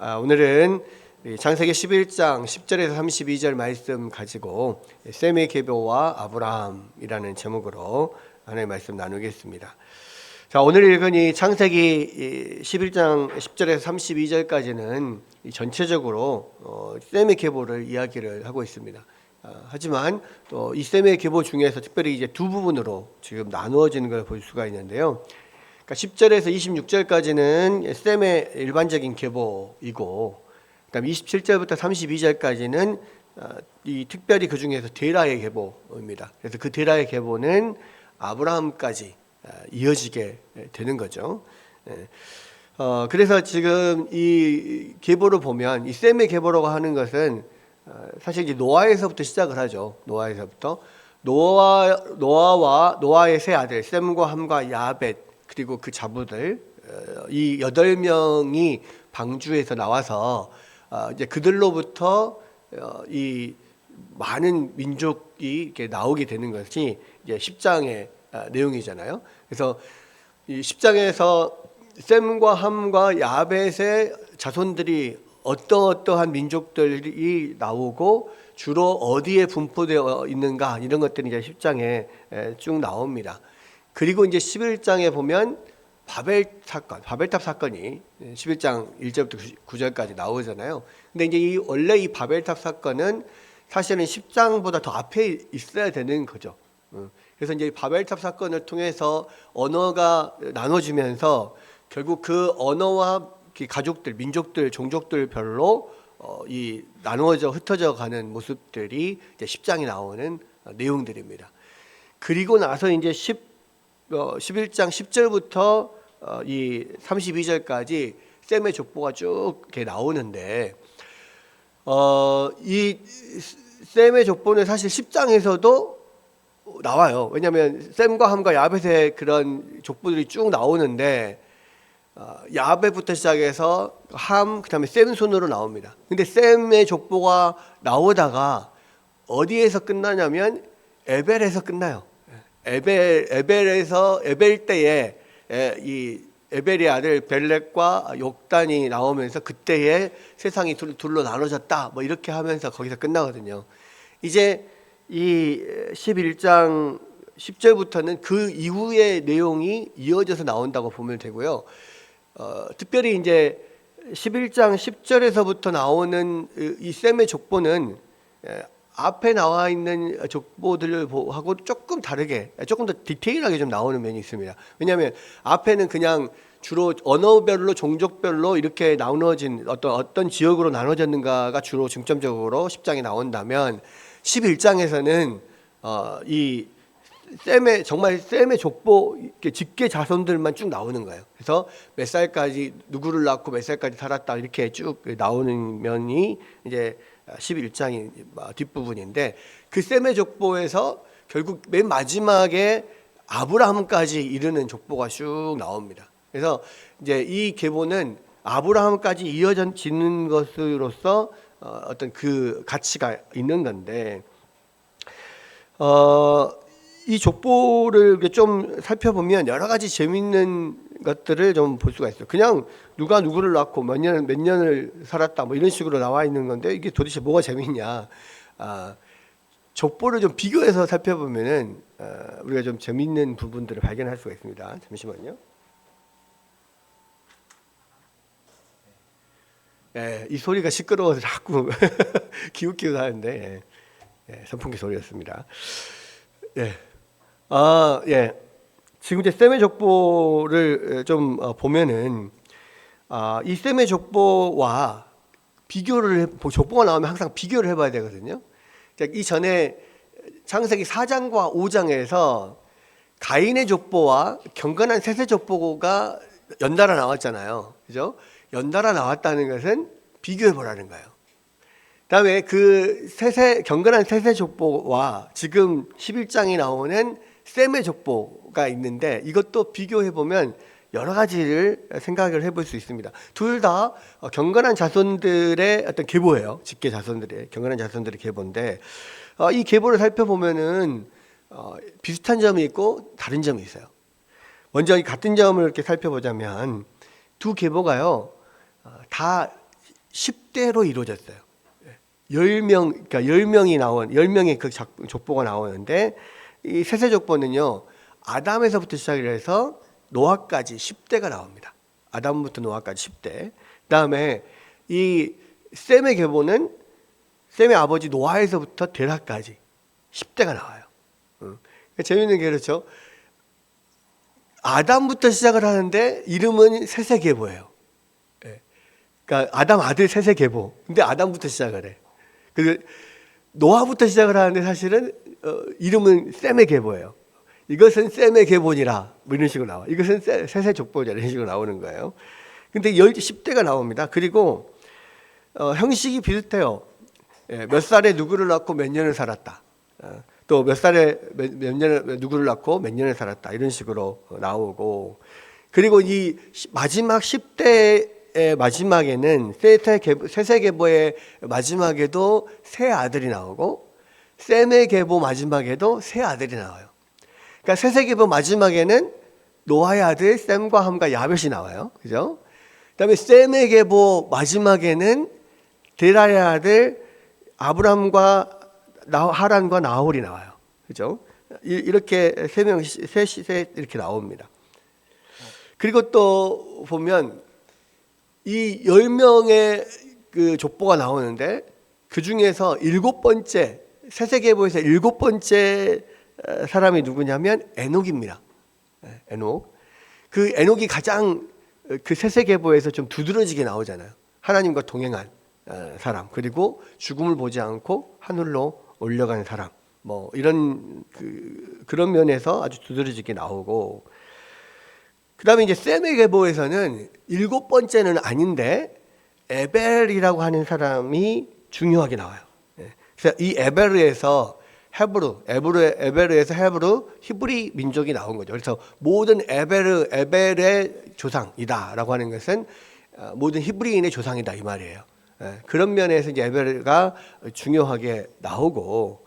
오늘은 창세기 11장 10절에서 32절 말씀 가지고 셈의 계보와 아브라함이라는 제목으로 하나님의 말씀 나누겠습니다. 자, 오늘 읽은 이 창세기 11장 10절에서 32절까지는 전체적으로 셈의 계보를 이야기를 하고 있습니다. 하지만 또 이 셈의 계보 중에서 특별히 이제 두 부분으로 지금 나누어지는 걸 볼 수가 있는데요. 그러니까 10절에서 26절까지는 셈의 일반적인 계보이고, 그다음 27절부터 32절까지는 이 특별히 그 중에서 데라의 계보입니다. 그래서 그 데라의 계보는 아브라함까지 이어지게 되는 거죠. 그래서 지금 이 계보를 보면 이 셈의 계보라고 하는 것은 사실 이제 노아에서부터 시작을 하죠. 노아에서부터 노아의 세 아들 셈과 함과 야벳 그리고 그 자부들 이 8명이 방주에서 나와서 이제 그들로부터 이 많은 민족이 이렇게 나오게 되는 것이 이제 10장의 내용이잖아요. 그래서 이 10장에서 셈과 함과 야벳의 자손들이 어떠한 민족들이 나오고 주로 어디에 분포되어 있는가 이런 것들이 이제 10장에 쭉 나옵니다. 그리고 이제 11장에 보면 바벨탑 사건이 11장 1절부터 9절까지 나오잖아요. 근데 이제 원래 이 바벨탑 사건은 사실은 10장보다 더 앞에 있어야 되는 거죠. 그래서 이제 바벨탑 사건을 통해서 언어가 나눠지면서 결국 그 언어와 가족들, 민족들, 종족들별로 이 나누어져 흩어져 가는 모습들이 이제 10장에 나오는 내용들입니다. 그리고 나서 이제 11장 10절부터 이 32절까지 셈의 족보가 쭉 이렇게 나오는데 이 셈의 족보는 사실 10장에서도 나와요. 왜냐하면 셈과 함과 야벳의 그런 족보들이 쭉 나오는데 야벳부터 시작해서 함 그다음에 셈 순으로 나옵니다. 근데 셈의 족보가 나오다가 어디에서 끝나냐면 에벨에서 끝나요. 에벨 때에 이 에벨의 아들 벨렉과 욕단이 나오면서 그때에 세상이 둘로 나눠졌다 뭐 이렇게 하면서 거기서 끝나거든요. 이제 이 11장 10절부터는 그 이후의 내용이 이어져서 나온다고 보면 되고요. 특별히 이제 11장 10절에서부터 나오는 이 셈의 족보는 앞에 나와 있는 족보들하고 조금 다르게, 조금 더 디테일하게 좀 나오는 면이 있습니다. 왜냐하면 앞에는 그냥 주로 언어별로, 종족별로 이렇게 나눠진 어떤 지역으로 나눠졌는가가 주로 중점적으로 10장에 나온다면 11장에서는 이 정말 셈의 족보, 직계 자손들만 쭉 나오는 거예요. 그래서 몇 살까지 누구를 낳고 몇 살까지 살았다 이렇게 쭉 나오는 면이 이제 11장의 뒷부분인데 그 셈의 족보에서 결국 맨 마지막에 아브라함까지 이르는 족보가 쭉 나옵니다. 그래서 이제 이 계보는 아브라함까지 이어지는 것으로서 어떤 그 가치가 있는 건데 이 족보를 좀 살펴보면 여러 가지 재미있는 것들을 좀 볼 수가 있어요. 그냥 누가 누구를 낳고 몇 년을 살았다 뭐 이런 식으로 나와 있는 건데 이게 도대체 뭐가 재미있냐? 족보를 좀 비교해서 살펴보면은 우리가 좀 재미있는 부분들을 발견할 수가 있습니다. 잠시만요. 이 소리가 시끄러워서 자꾸 기웃기웃 하는데 선풍기 소리였습니다. 지금 이제 셈의 족보를 좀 보면은 이 셈의 족보와 족보가 나오면 항상 비교를 해봐야 되거든요. 이 전에 창세기 4장과 5장에서 가인의 족보와 경건한 셋의 족보가 연달아 나왔잖아요. 그죠? 연달아 나왔다는 것은 비교해 보라는 거예요. 그다음에 그 경건한 셋의 족보와 지금 11장이 나오는 셈의 족보가 있는데 이것도 비교해 보면 여러 가지를 생각을 해볼 수 있습니다. 둘 다 경건한 자손들의 어떤 계보예요. 직계 자손들의 경건한 자손들의 계보인데 이 계보를 살펴보면은 비슷한 점이 있고 다른 점이 있어요. 먼저 이 같은 점을 이렇게 살펴보자면 두 계보가요 다 10대로 이루어졌어요. 10명, 그러니까 10명의 그 족보가 나오는데, 이 셋의 족보는요, 아담에서부터 시작을 해서 노아까지 10대가 나옵니다. 아담부터 노아까지 10대. 그 다음에 이 셈의 계보는 셈의 아버지 노아에서부터 데라까지 10대가 나와요. 재밌는 게 그렇죠. 아담부터 시작을 하는데 이름은 셋의 계보예요. 그러니까 아담 아들 셋의 계보. 근데 아담부터 시작을 해. 그 노아부터 시작을 하는데 사실은 이름은 셈의 계보예요. 이것은 셈의 계보니라 뭐 이런 식으로 나와. 이것은 셋의 족보냐 이런 식으로 나오는 거예요. 근데 10대가 나옵니다. 그리고 형식이 비슷해요. 몇 살에 누구를 낳고 몇 년을 살았다. 또 몇 살에 몇 년을 누구를 낳고 몇 년을 살았다. 이런 식으로 나오고, 그리고 이 마지막 10대의 마지막에는 셋의 계보의 마지막에도 세 아들이 나오고, 셈의 계보 마지막에도 세 아들이 나와요. 그러니까 셋의 계보 마지막에는 노아의 아들 셈과 함과 야벳이 나와요. 그죠? 그다음에 셈의 계보 마지막에는 데라의 아들 아브람과 하란과 나홀이 나와요. 그죠? 이렇게 셋이 이렇게 나옵니다. 그리고 또 보면 이 10명의 그 족보가 나오는데, 그 중에서 7번째, 셋의 계보에서 7번째 사람이 누구냐면 에녹입니다. 에녹. 그 에녹이 가장 그 셋의 계보에서 좀 두드러지게 나오잖아요. 하나님과 동행한 사람, 그리고 죽음을 보지 않고 하늘로 올려가는 사람, 뭐 이런 그런 면에서 아주 두드러지게 나오고, 그 다음에 이제 셈의 계보에서는 7번째는 아닌데 에벨이라고 하는 사람이 중요하게 나와요. 그래서 이 에벨에서 에베르에서 헤브루, 히브리 민족이 나온 거죠. 그래서 모든 에벨의 조상이다라고 하는 것은 모든 히브리인의 조상이다 이 말이에요. 그런 면에서 이제 에베르가 중요하게 나오고,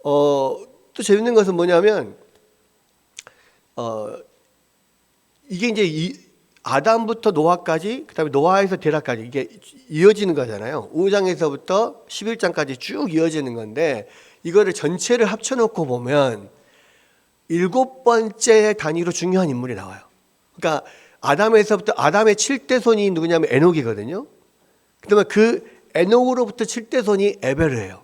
또 재밌는 것은 뭐냐면, 이게 이제 아담부터 노아까지, 그다음에 노아에서 데라까지 이게 이어지는 거잖아요. 5장에서부터 11장까지 쭉 이어지는 건데, 이거를 전체를 합쳐놓고 보면 7번째 단위로 중요한 인물이 나와요. 그러니까 아담에서부터, 아담의 7대 손이 누구냐면 에녹이거든요. 그다음에 그 에녹으로부터 7대 손이 에베르예요.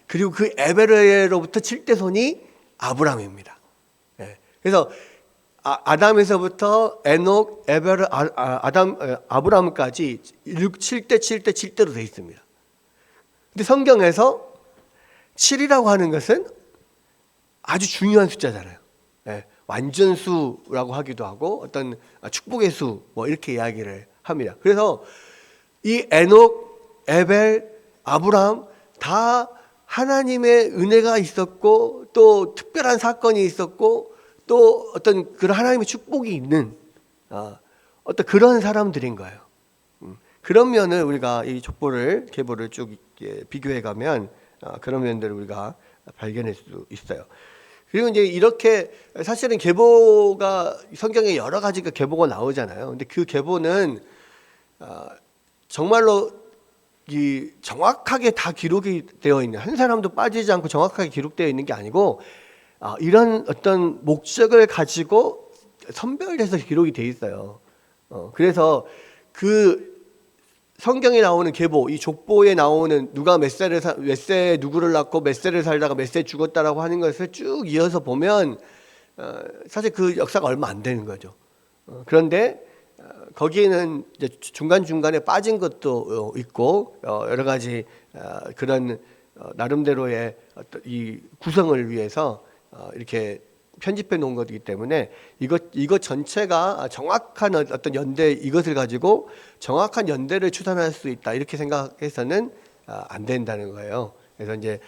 그리고 그 에베르로부터 7대 손이 아브람입니다. 그래서 아담에서부터 에녹, 에베르, 아브람까지 7대 7대 7대로 되어 있습니다. 근데 성경에서 7이라고 하는 것은 아주 중요한 숫자잖아요. 완전수라고 하기도 하고 어떤 축복의 수 뭐 이렇게 이야기를 합니다. 그래서 이 에녹, 에벨, 아브람 다 하나님의 은혜가 있었고, 또 특별한 사건이 있었고, 또 어떤 그런 하나님의 축복이 있는 어떤 그런 사람들인 거예요. 그런 면을 우리가 이 계보를 쭉 비교해 가면 그런 면들을 우리가 발견할 수 있어요. 그리고 이제 이렇게 사실은 계보가 성경에 여러 가지가 계보가 나오잖아요. 근데 그 계보는 정말로 정확하게 다 기록이 되어 있는, 한 사람도 빠지지 않고 정확하게 기록되어 있는 게 아니고, 이런 어떤 목적을 가지고 선별돼서 기록이 돼 있어요. 그래서 그 성경에 나오는 계보, 이 족보에 나오는 누가 몇 세에 누구를 낳고 몇 세를 살다가 몇 세에 죽었다라고 하는 것을 쭉 이어서 보면 사실 그 역사가 얼마 안 되는 거죠. 그런데 거기에는 이제 중간중간에 빠진 것도 있고, 여러 가지 그런 나름대로의 이 구성을 위해서 이렇게 편집해 놓은 것이기 때문에 이것 전체가 정확한 어떤 연대, 이것을 가지고 정확한 연대를 추산할 수 있다 이렇게 생각해서는 안 된다는 거예요. 그래서 이제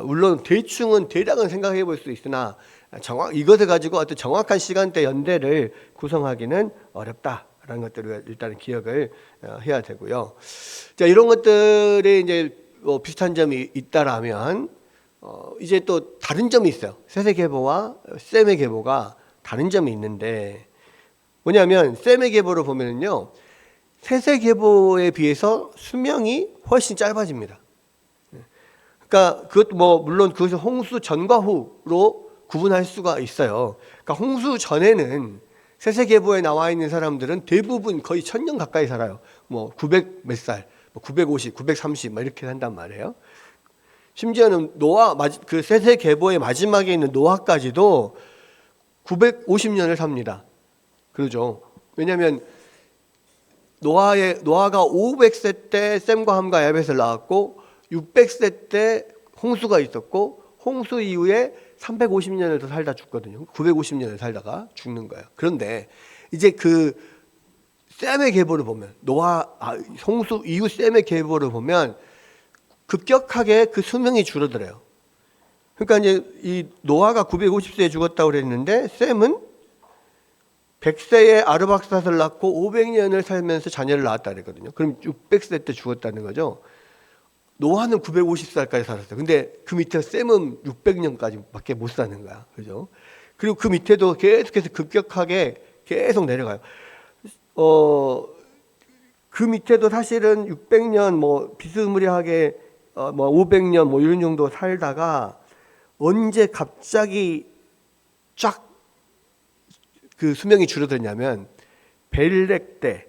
물론 대략은 생각해 볼 수 있으나 이것을 가지고 어떤 정확한 시간대 연대를 구성하기는 어렵다라는 것들을 일단 기억을 해야 되고요. 자, 이런 것들이 이제 비슷한 점이 있다라면 이제 또 다른 점이 있어요. 셋의 계보와 셈의 계보가 다른 점이 있는데, 뭐냐면 셈의 계보를 보면은요, 셋의 계보에 비해서 수명이 훨씬 짧아집니다. 그러니까 그것도 뭐 물론 그것을 홍수 전과 후로 구분할 수가 있어요. 그러니까 홍수 전에는 셋의 계보에 나와 있는 사람들은 대부분 거의 1000년 가까이 살아요. 뭐 900 몇 살, 뭐 950, 930 막 이렇게 산단 말이에요. 심지어는 노아 그 셋의 계보의 마지막에 있는 노아까지도 950년을 삽니다. 그러죠. 왜냐하면 노아가 500세 때 셈과 함과 야벳을 낳았고 600세 때 홍수가 있었고 홍수 이후에 350년을 더 살다 죽거든요. 950년을 살다가 죽는 거예요. 그런데 이제 그 셈의 계보를 보면 홍수 이후 셈의 계보를 보면 급격하게 그 수명이 줄어들어요. 그러니까 이제 이 노아가 950세에 죽었다고 그랬는데 셈은 100세에 아르박삿을 낳고 500년을 살면서 자녀를 낳았다 그랬거든요. 그럼 600세 때 죽었다는 거죠. 노아는 950살까지 살았어요. 근데 그 밑에 셈은 600년까지밖에 못 사는 거야. 그죠? 그리고 그 밑에도 계속해서 급격하게 계속 내려가요. 그 밑에도 사실은 600년 뭐 비스무리하게 뭐 500년 뭐 이런 정도 살다가 언제 갑자기 쫙 그 수명이 줄어들냐면 벨렉 때,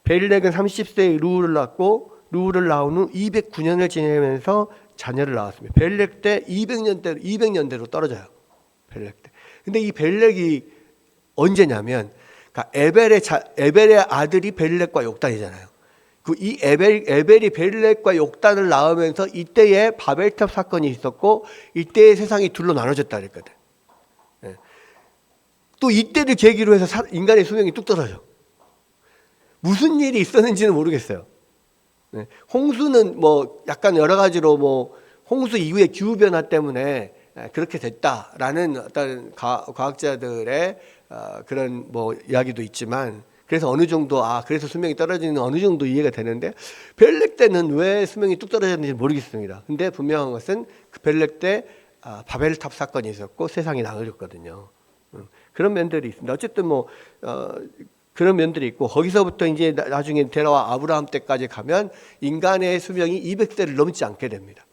벨렉은 30세에 루를 낳고 루를 낳은 후 209년을 지내면서 자녀를 낳았습니다. 벨렉 때 200년대로 떨어져요. 벨렉 때. 근데 이 벨렉이 언제냐면 그러니까 에벨의 아들이 벨렉과 욕단이잖아요. 이 에벨이 벨렉과 욕단을 낳으면서 이때에 바벨탑 사건이 있었고 이때에 세상이 둘로 나눠졌다 그랬거든. 또 이때를 계기로 해서 인간의 수명이 뚝 떨어져. 무슨 일이 있었는지는 모르겠어요. 홍수는 뭐 약간 여러 가지로 뭐 홍수 이후의 기후 변화 때문에 그렇게 됐다라는 어떤 과학자들의 그런 뭐 이야기도 있지만 그래서 어느 정도 그래서 수명이 떨어지는 어느 정도 이해가 되는데 벨렉 때는 왜 수명이 뚝 떨어졌는지 모르겠습니다. 근데 분명한 것은 그 벨렉 때 바벨탑 사건이 있었고 세상이 나눠졌거든요. 그런 면들이 있습니다. 어쨌든 뭐 그런 면들이 있고 거기서부터 이제 나중에 데라와 아브라함 때까지 가면 인간의 수명이 200세를 넘지 않게 됩니다.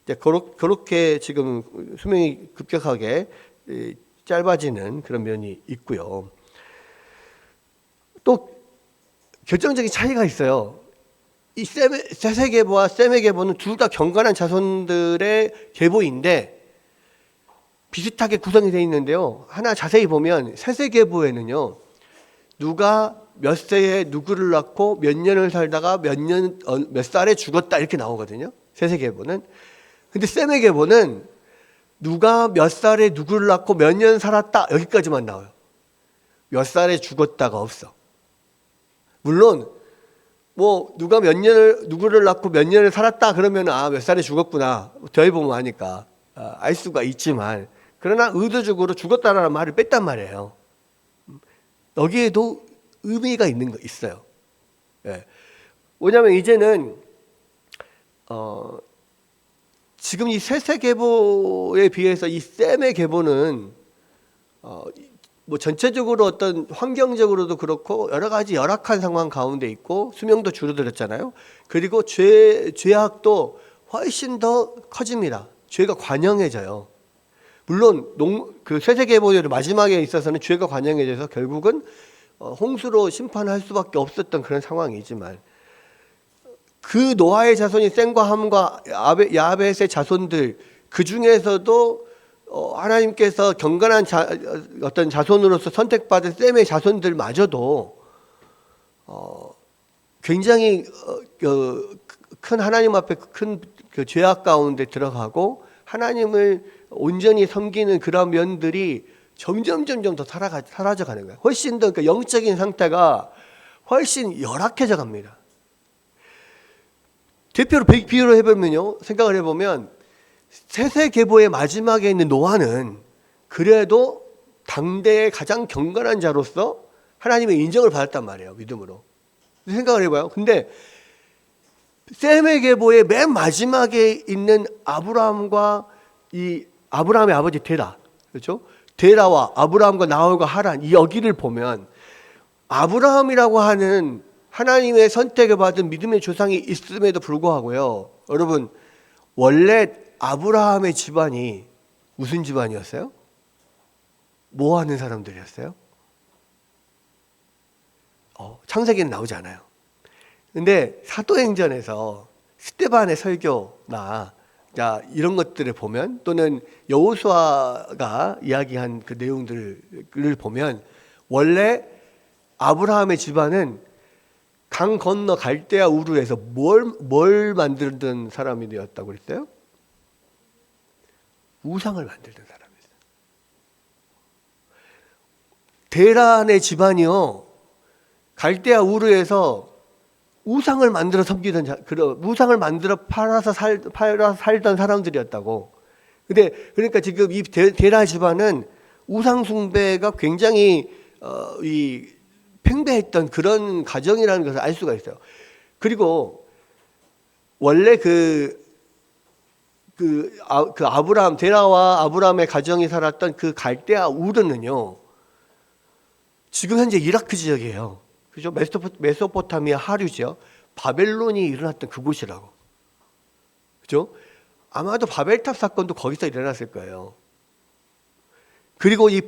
이제 그렇게 지금 수명이 급격하게 짧아지는 그런 면이 있고요. 또 결정적인 차이가 있어요. 이 셋의 계보와 셈의 계보는 둘 다 경건한 자손들의 계보인데 비슷하게 구성이 되어 있는데요. 하나 자세히 보면 셋의 계보에는요. 누가 몇 세에 누구를 낳고 몇 년을 살다가 몇 살에 죽었다 이렇게 나오거든요. 셋의 계보는. 근데 셈의 계보는 누가 몇 살에 누구를 낳고 몇 년 살았다 여기까지만 나와요. 몇 살에 죽었다가 없어. 물론 뭐 누가 누구를 낳고 몇 년을 살았다 그러면 몇 살에 죽었구나 더해보면 아니까 알 수가 있지만 그러나 의도적으로 죽었다라는 말을 뺐단 말이에요. 여기에도 의미가 있어요. 예. 왜냐하면 이제는 지금 이 셋의 계보에 비해서 이 셈의 계보는 뭐 전체적으로 어떤 환경적으로도 그렇고 여러 가지 열악한 상황 가운데 있고 수명도 줄어들었잖아요. 그리고 죄악도 훨씬 더 커집니다. 죄가 관영해져요. 물론 그 셋의 계보의 마지막에 있어서는 죄가 관영해져서 결국은 홍수로 심판할 수밖에 없었던 그런 상황이지만 그 노아의 자손이 셈과 함과 야벳의 자손들 그 중에서도 하나님께서 경건한 어떤 자손으로서 선택받은 셈의 자손들마저도 굉장히 큰 하나님 앞에 큰 그 죄악 가운데 들어가고 하나님을 온전히 섬기는 그런 면들이 점점 더 사라져 가는 거예요. 훨씬 더 그러니까 영적인 상태가 훨씬 열악해져 갑니다. 대표로 비유를 해보면요, 생각을 해보면 셋의 계보의 마지막에 있는 노아는 그래도 당대의 가장 경건한 자로서 하나님의 인정을 받았단 말이에요. 믿음으로. 생각을 해봐요. 근데 셈의 계보의 맨 마지막에 있는 아브라함과 이 아브라함의 아버지 데라, 그렇죠? 데라와 아브라함과 나홀과 하란 이 여기를 보면 아브라함이라고 하는 하나님의 선택을 받은 믿음의 조상이 있음에도 불구하고요, 여러분, 원래 아브라함의 집안이 무슨 집안이었어요? 뭐 하는 사람들이었어요? 창세기는 나오지 않아요. 근데 사도행전에서 스데반의 설교나 이런 것들을 보면, 또는 여호수아가 이야기한 그 내용들을 보면, 원래 아브라함의 집안은 강 건너 갈대아 우르에서 뭘 만들던 사람이 되었다고 그랬어요? 우상을 만들던 사람이었어요. 데란의 집안이요, 갈대아 우르에서 우상을 만들어 섬기던, 우상을 만들어 팔아서 살던 사람들이었다고. 근데 그러니까 지금 이 데라 집안은 우상 숭배가 굉장히 팽배했던 그런 가정이라는 것을 알 수가 있어요. 그리고 원래 아브라함, 데라와 아브라함의 가정이 살았던 그 갈대아 우르는요, 지금 현재 이라크 지역이에요. 그죠? 메소포타미아 하류죠. 바벨론이 일어났던 그곳이라고. 그죠? 아마도 바벨탑 사건도 거기서 일어났을 거예요. 그리고 이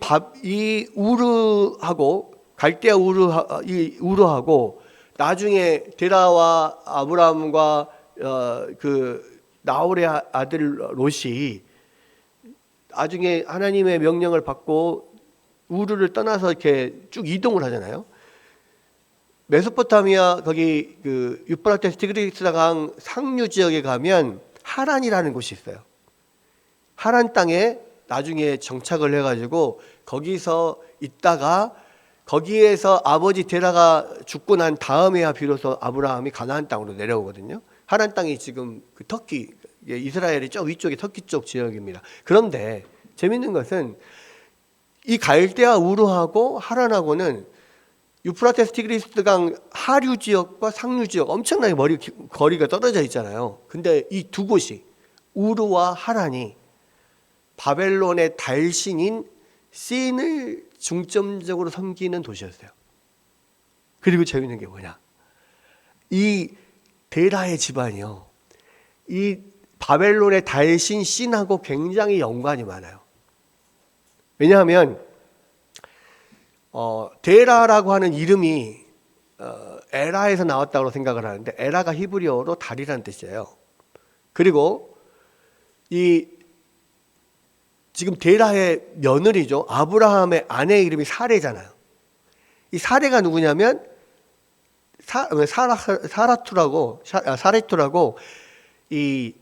우르하고, 갈대아 우르하고, 나중에 데라와 아브라함과 나홀의 아들 롯이 나중에 하나님의 명령을 받고 우르를 떠나서 이렇게 쭉 이동을 하잖아요. 메소포타미아 거기 유프라테스 티그리스 강 상류 지역에 가면 하란이라는 곳이 있어요. 하란 땅에 나중에 정착을 해가지고 거기서 있다가, 거기에서 아버지 데라가 죽고 난 다음에야 비로소 아브라함이 가나안 땅으로 내려오거든요. 하란 땅이 지금 터키, 이스라엘의 저 위쪽에 터키 쪽 지역입니다. 그런데 재밌는 것은 이 갈대아 우르하고 하란하고는 유프라테스 티그리스 강 하류 지역과 상류 지역 엄청나게 거리가 떨어져 있잖아요. 근데 이 두 곳이, 우르와 하란이 바벨론의 달신인 신을 중점적으로 섬기는 도시였어요. 그리고 재밌는 게 뭐냐, 이 데라의 집안이요, 이 바벨론의 달신 신하고 굉장히 연관이 많아요. 왜냐하면 데라라고 하는 이름이 에라에서 나왔다고 생각을 하는데, 에라가 히브리어로 달이라는 뜻이에요. 그리고 지금 데라의 며느리죠, 아브라함의 아내 이름이 사레잖아요. 이 사레가 누구냐면 사레투라고 이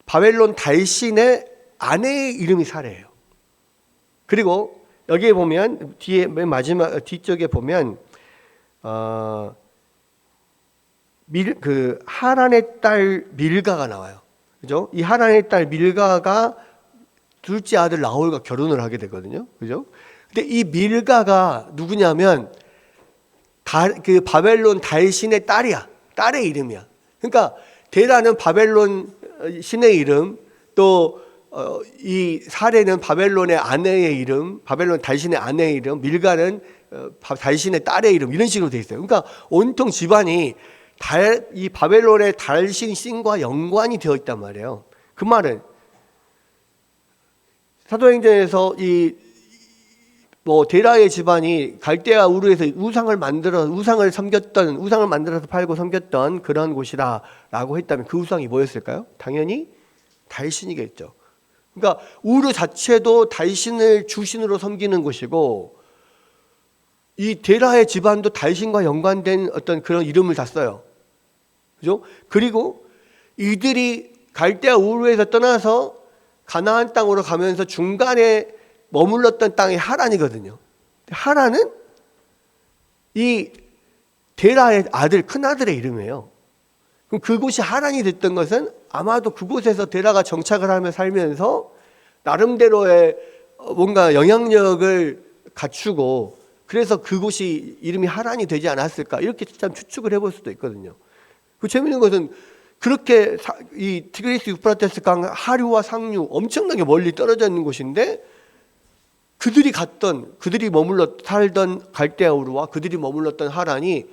바벨론 달신의 아내의 이름이 사레예요. 그리고 여기에 보면 뒤에 맨 마지막 뒤쪽에 보면 하란의 딸 밀가가 나와요. 그죠? 이 하란의 딸 밀가가 둘째 아들 나홀과 결혼을 하게 되거든요. 그죠? 근데 이 밀가가 누구냐면 그 바벨론 달신의 딸이야. 딸의 이름이야. 그러니까 데라는 바벨론 신의 이름, 또 이 사레는 바벨론의 아내의 이름, 바벨론 달신의 아내의 이름, 밀가는 달신의 딸의 이름, 이런 식으로 돼 있어요. 그러니까 온통 집안이 이 바벨론의 달신 신과 연관이 되어 있단 말이에요. 그 말은 사도행전에서 데라의 집안이 갈대아 우르에서 우상을 만들어서 팔고 섬겼던 그런 곳이다라고 했다면, 그 우상이 뭐였을까요? 당연히 달신이겠죠. 그러니까 우르 자체도 달신을 주신으로 섬기는 곳이고, 이 데라의 집안도 달신과 연관된 어떤 그런 이름을 다 써요. 그죠? 그리고 이들이 갈대아 우르에서 떠나서 가나안 땅으로 가면서 중간에 머물렀던 땅이 하란이거든요. 하란은 이 데라의 큰 아들의 이름이에요. 그럼 그곳이 하란이 됐던 것은 아마도 그곳에서 데라가 정착을 하며 살면서 나름대로의 뭔가 영향력을 갖추고, 그래서 그곳이 이름이 하란이 되지 않았을까, 이렇게 참 추측을 해볼 수도 있거든요. 그 재미있는 것은 그렇게 이 티그리스 유프라테스 강 하류와 상류 엄청나게 멀리 떨어져 있는 곳인데, 그들이 머물러 살던 갈대아우르와 그들이 머물렀던 하란이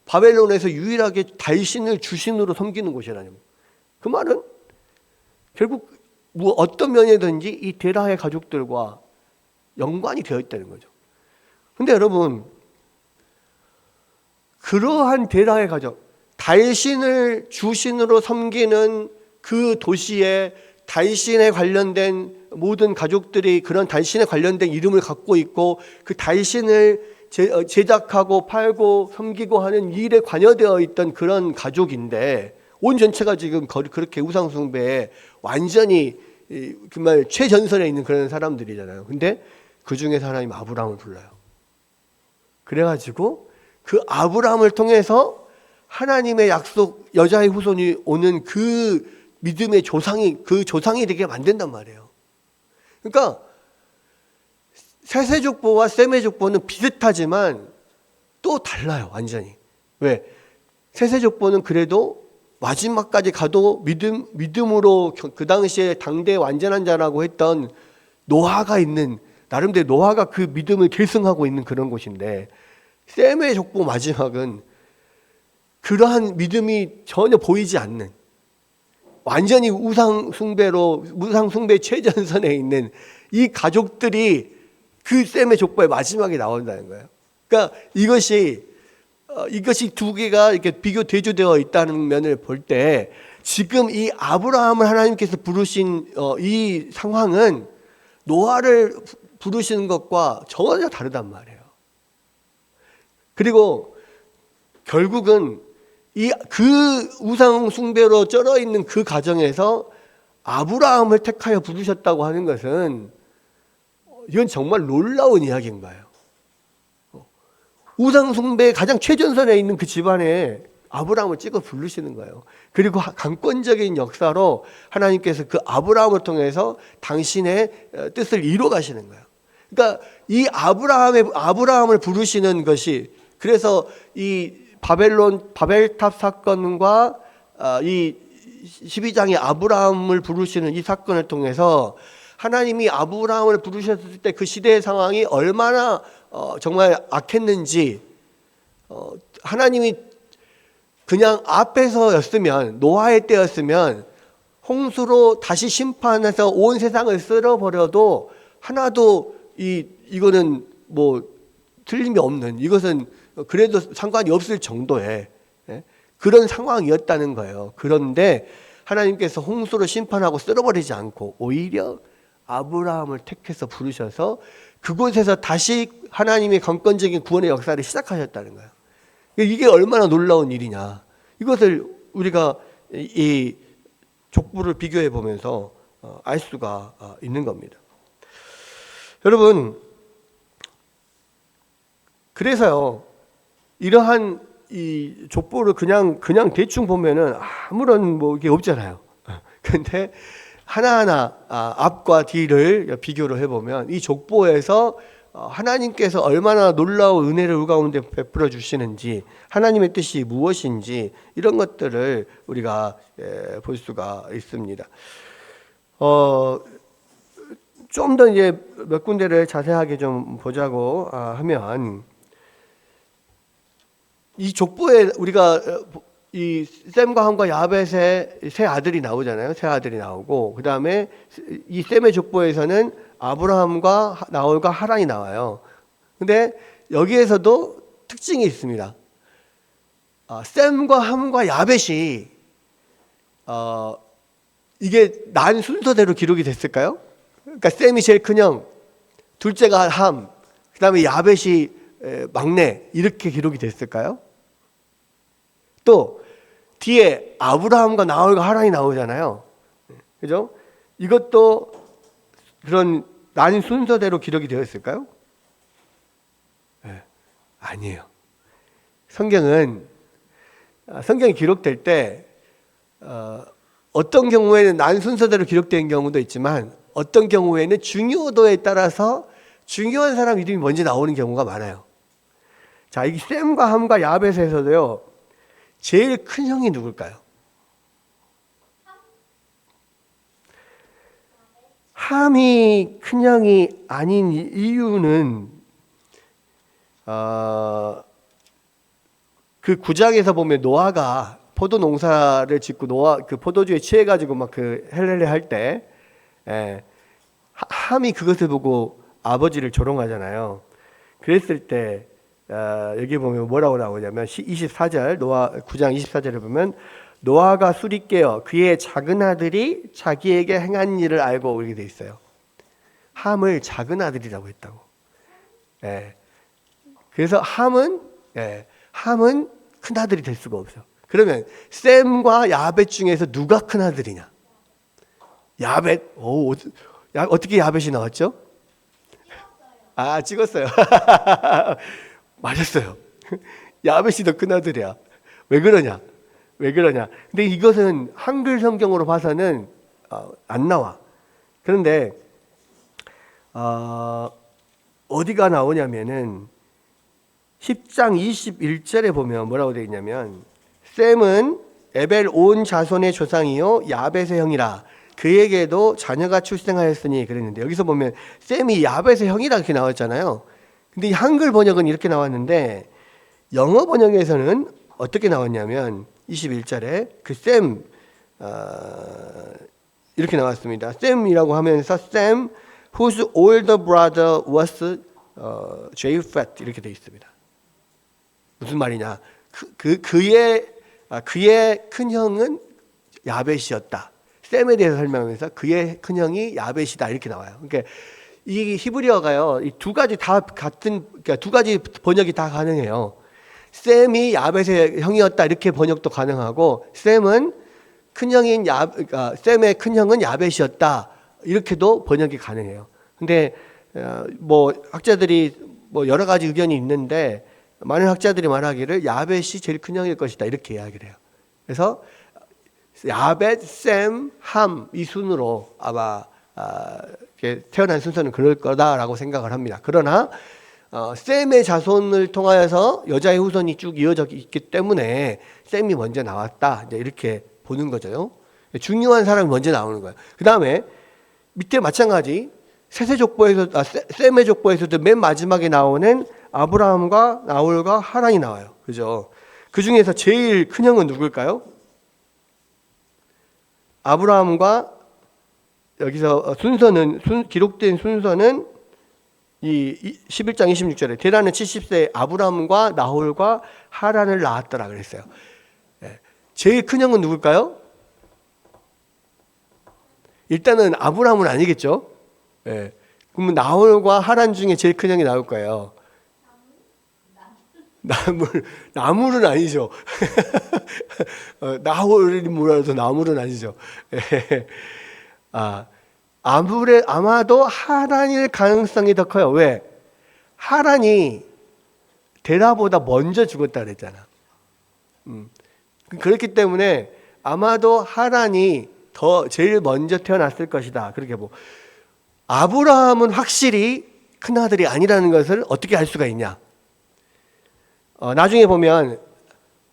바벨론에서 유일하게 달신을 주신으로 섬기는 곳이라는 거예요. 그 말은 결국 뭐 어떤 면이든지 이 데라의 가족들과 연관이 되어 있다는 거죠. 근데 여러분, 그러한 데라의 가족, 달신을 주신으로 섬기는 그 도시에 달신에 관련된 모든 가족들이 그런 달신에 관련된 이름을 갖고 있고 그 달신을 제작하고 팔고 섬기고 하는 일에 관여되어 있던 그런 가족인데, 온 전체가 지금 그렇게 우상숭배에 완전히 정말 최전선에 있는 그런 사람들이잖아요. 근데 그 중에서 하나님 아브라함을 불러요. 그래가지고 그 아브라함을 통해서 하나님의 약속, 여자의 후손이 오는 그 믿음의 그 조상이 되게 만든단 말이에요. 그러니까 셋의 족보와 셈의 족보는 비슷하지만 또 달라요, 완전히. 왜? 셋의 족보는 그래도 마지막까지 가도 믿음으로 그 당시에 당대의 완전한 자라고 했던 노아가 있는, 나름대로 노아가 그 믿음을 계승하고 있는 그런 곳인데, 셈의 족보 마지막은 그러한 믿음이 전혀 보이지 않는, 완전히 우상숭배 최전선에 있는 이 가족들이 그 셈의 족보의 마지막에 나온다는 거예요. 그러니까 이것이 두 개가 이렇게 비교 대조되어 있다는 면을 볼 때, 지금 이 아브라함을 하나님께서 부르신 이 상황은 노아를 부르시는 것과 전혀 다르단 말이에요. 그리고 결국은 그 우상 숭배로 쩔어 있는 그 가정에서 아브라함을 택하여 부르셨다고 하는 것은, 이건 정말 놀라운 이야기인 거예요. 우상 숭배의 가장 최전선에 있는 그 집안에 아브라함을 찍어 부르시는 거예요. 그리고 강권적인 역사로 하나님께서 그 아브라함을 통해서 당신의 뜻을 이루어 가시는 거예요. 그러니까 이 아브라함을 부르시는 것이, 그래서 이 바벨탑 사건과 이 12장의 아브라함을 부르시는 이 사건을 통해서 하나님이 아브라함을 부르셨을 때 그 시대의 상황이 얼마나 정말 악했는지, 하나님이 그냥 앞에서였으면, 노아의 때였으면 홍수로 다시 심판해서 온 세상을 쓸어버려도 하나도 이거는 뭐 틀림이 없는, 이것은 그래도 상관이 없을 정도의 그런 상황이었다는 거예요. 그런데 하나님께서 홍수로 심판하고 쓸어버리지 않고 오히려 아브라함을 택해서 부르셔서 그곳에서 다시 하나님의 강권적인 구원의 역사를 시작하셨다는 거예요. 이게 얼마나 놀라운 일이냐. 이것을 우리가 이 족보를 비교해 보면서 알 수가 있는 겁니다. 여러분, 그래서요, 이러한 이 족보를 그냥 대충 보면은 아무런 뭐 이게 없잖아요. 근데 하나하나 앞과 뒤를 비교를 해보면 이 족보에서 하나님께서 얼마나 놀라운 은혜를 우리 가운데 베풀어 주시는지, 하나님의 뜻이 무엇인지, 이런 것들을 우리가 볼 수가 있습니다. 좀 더 이제 몇 군데를 자세하게 좀 보자고 하면, 이 족보에 우리가 이 셈과 함과 야벳의 세 아들이 나오잖아요. 세 아들이 나오고, 그 다음에 이 셈의 족보에서는 아브라함과 나홀과 하란이 나와요. 근데 여기에서도 특징이 있습니다. 셈과 함과 야벳이 이게 난 순서대로 기록이 됐을까요? 그러니까 셈이 제일 큰 형, 둘째가 함, 그 다음에 야벳이 막내, 이렇게 기록이 됐을까요? 또 뒤에 아브라함과 나홀과 하란이 나오잖아요. 그죠? 이것도 그런 난 순서대로 기록이 되어 있을까요? 네, 아니에요. 성경이 기록될 때 어떤 경우에는 난 순서대로 기록된 경우도 있지만, 어떤 경우에는 중요도에 따라서 중요한 사람 이름이 먼저 나오는 경우가 많아요. 자, 이 셈과 함과 야벳에서도요, 제일 큰 형이 누굴까요? 함이 큰형이 아닌 이유는 그 9장에서 보면 노아가 포도 농사를 짓고 그 포도주에 취해가지고 막 그 헬렐레 할 때 함이 그것을 보고 아버지를 조롱하잖아요. 그랬을 때 여기 보면 뭐라고 나오냐면 24절 노아 9장 24절을 보면 노아가 술이 깨어 그의 작은 아들이 자기에게 행한 일을 알고 이렇게 돼 있어요. 함을 작은 아들이라고 했다고. 그래서 함은 큰 아들이 될 수가 없어. 그러면 셈과 야벳 중에서 누가 큰 아들이냐? 야벳. 어떻게 야벳이 나왔죠? 찍었어요. 맞았어요. 야벳이 더 큰 아들이야. 왜 그러냐? 근데 이것은 한글 성경으로 봐서는 안 나와. 그런데 어디가 나오냐면은 10장 21절에 보면 뭐라고 되어 있냐면 셈은 에벨 온 자손의 조상이요 야벳의 형이라 그에게도 자녀가 출생하였으니 그랬는데 여기서 보면 셈이 야벳의 형이라 이렇게 나왔잖아요. 근데 이 한글 번역은 이렇게 나왔는데 영어 번역에서는 어떻게 나왔냐면 21절에 그 셈 이렇게 나왔습니다. 셈이라고 하면서 셈 whose older brother was Japheth 이렇게 되어 있습니다. 무슨 말이냐? 그의 큰 형은 야벳이었다. 셈에 대해서 설명하면서 그의 큰 형이 야벳이다 이렇게 나와요. 그러니까 이 히브리어가요, 이 두 가지 다 같은, 그러니까 두 가지 번역이 다 가능해요. 셈이 야벳의 형이었다 이렇게 번역도 가능하고, 셈은 큰 형인 그러니까 셈의 큰 형은 야벳이었다 이렇게도 번역이 가능해요. 근데 뭐 학자들이 뭐 여러 가지 의견이 있는데 많은 학자들이 말하기를 야벳이 제일 큰 형일 것이다 이렇게 이야기를 해요. 그래서 야벳, 셈, 함 이 순으로 아마 태어난 순서는 그럴 거다라고 생각을 합니다. 그러나 셈의 자손을 통하여서 여자의 후손이 쭉 이어져 있기 때문에 셈이 먼저 나왔다 이제 이렇게 보는 거죠. 중요한 사람이 먼저 나오는 거예요. 그 다음에 밑에 마찬가지 셈의 족보에서도 맨 마지막에 나오는 아브라함과 나홀과 하란이 나와요. 그죠? 그 중에서 제일 큰 형은 누굴까요? 아브라함과 여기서 기록된 순서는 이 11장 26절에 데라는 70세 아브라함과 나홀과 하란을 낳았더라 그랬어요. 제일 큰 형은 누굴까요? 일단은 아브라함은 아니겠죠. 그러면 나홀과 하란 중에 제일 큰 형이 나올 거예요. 나물은 아니죠. 나홀이 뭐라도 나물은 아니죠. 아마도 하란일 가능성이 더 커요. 왜? 하란이 데라보다 먼저 죽었다 그랬잖아. 그렇기 때문에 아마도 하란이 제일 먼저 태어났을 것이다. 그렇게 아브라함은 확실히 큰 아들이 아니라는 것을 어떻게 알 수가 있냐? 나중에 보면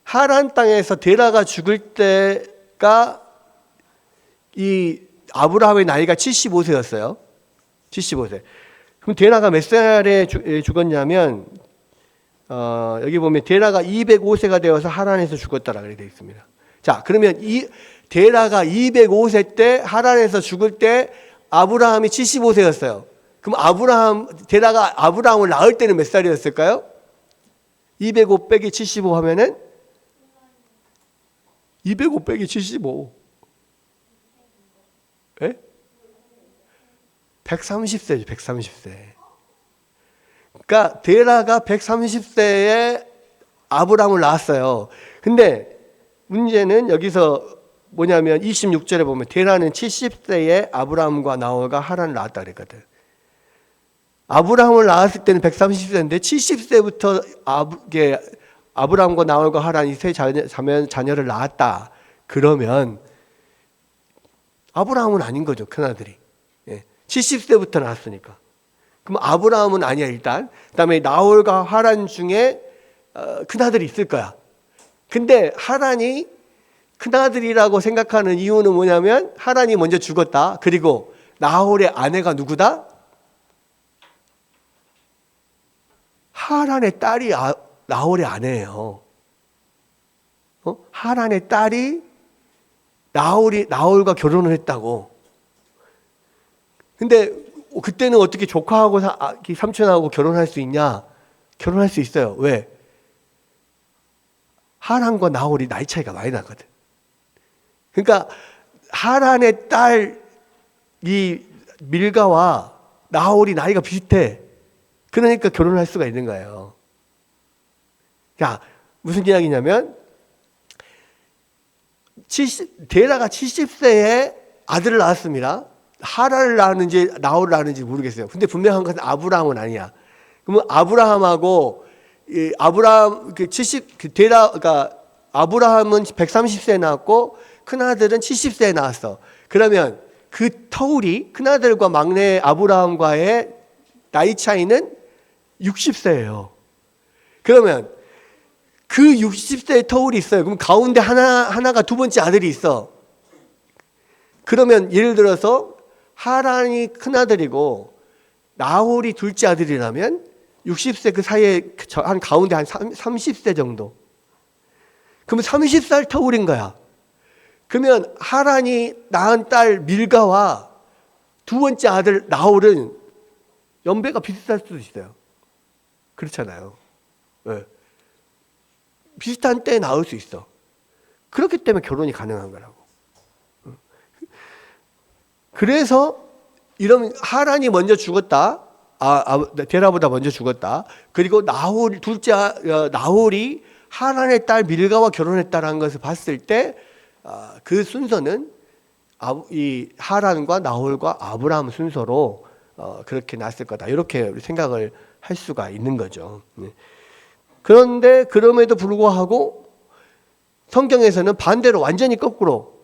하란 땅에서 데라가 죽을 때가 이 아브라함의 나이가 75세였어요. 75세. 그럼 데라가 몇 살에 죽었냐면 여기 보면 데라가 205세가 되어서 하란에서 죽었다라고 되어 있습니다. 자, 그러면 데라가 205세 때 하란에서 죽을 때 아브라함이 75세였어요. 그럼 데라가 아브라함을 낳을 때는 몇 살이었을까요? 205 빼기 75 하면은 205 빼기 75. 130세죠. 130세. 그러니까 데라가 130세에 아브라함을 낳았어요. 근데 문제는 여기서 뭐냐면 26절에 보면 데라는 70세에 아브라함과 나홀과 하란을 낳았다 그랬거든. 아브라함을 낳았을 때는 130세인데 70세부터 아브라함과 나홀과 하란이 세 자녀를 낳았다. 그러면 아브라함은 아닌 거죠. 큰아들이. 70세부터 낳았으니까. 그럼 아브라함은 아니야 일단. 그다음에 나홀과 하란 중에 큰아들이 있을 거야. 근데 하란이 큰아들이라고 생각하는 이유는 뭐냐면 하란이 먼저 죽었다. 그리고 나홀의 아내가 누구다? 하란의 딸이 나홀의 아내예요. 하란의 딸이 나홀과 결혼을 했다고. 근데 그때는 어떻게 조카하고 삼촌하고 결혼할 수 있냐? 결혼할 수 있어요. 왜? 하란과 나홀이 나이 차이가 많이 나거든. 그러니까 하란의 딸 이 밀가와 나홀이 나이가 비슷해. 그러니까 결혼할 수가 있는 거예요. 자, 무슨 이야기냐면 데라가 70세에 아들을 낳았습니다. 하란을 낳았는지 나홀을 낳았는지 모르겠어요. 근데 분명한 것은 아브라함은 아니야. 그러면 아브라함하고 그러니까 아브라함은 130세에 낳았고 큰 아들은 70세에 낳았어. 그러면 그 터울이 큰 아들과 막내 아브라함과의 나이 차이는 60세예요. 그러면 그 60세의 터울이 있어요. 그럼 가운데 하나가 두 번째 아들이 있어. 그러면 예를 들어서 하란이 큰 아들이고 나홀이 둘째 아들이라면 60세 그 사이에 한 가운데 한 30세 정도. 그러면 30살 터울인 거야. 그러면 하란이 낳은 딸 밀가와 두 번째 아들 나홀은 연배가 비슷할 수도 있어요. 그렇잖아요. 네. 비슷한 때에 나올 수 있어. 그렇기 때문에 결혼이 가능한 거라고. 그래서 이러면 하란이 먼저 죽었다. 데라보다 먼저 죽었다. 그리고 둘째 나홀이 하란의 딸 밀가와 결혼했다는 것을 봤을 때 그 순서는 이 하란과 나홀과 아브라함 순서로 그렇게 났을 거다. 이렇게 생각을 할 수가 있는 거죠. 그런데 그럼에도 불구하고 성경에서는 반대로 완전히 거꾸로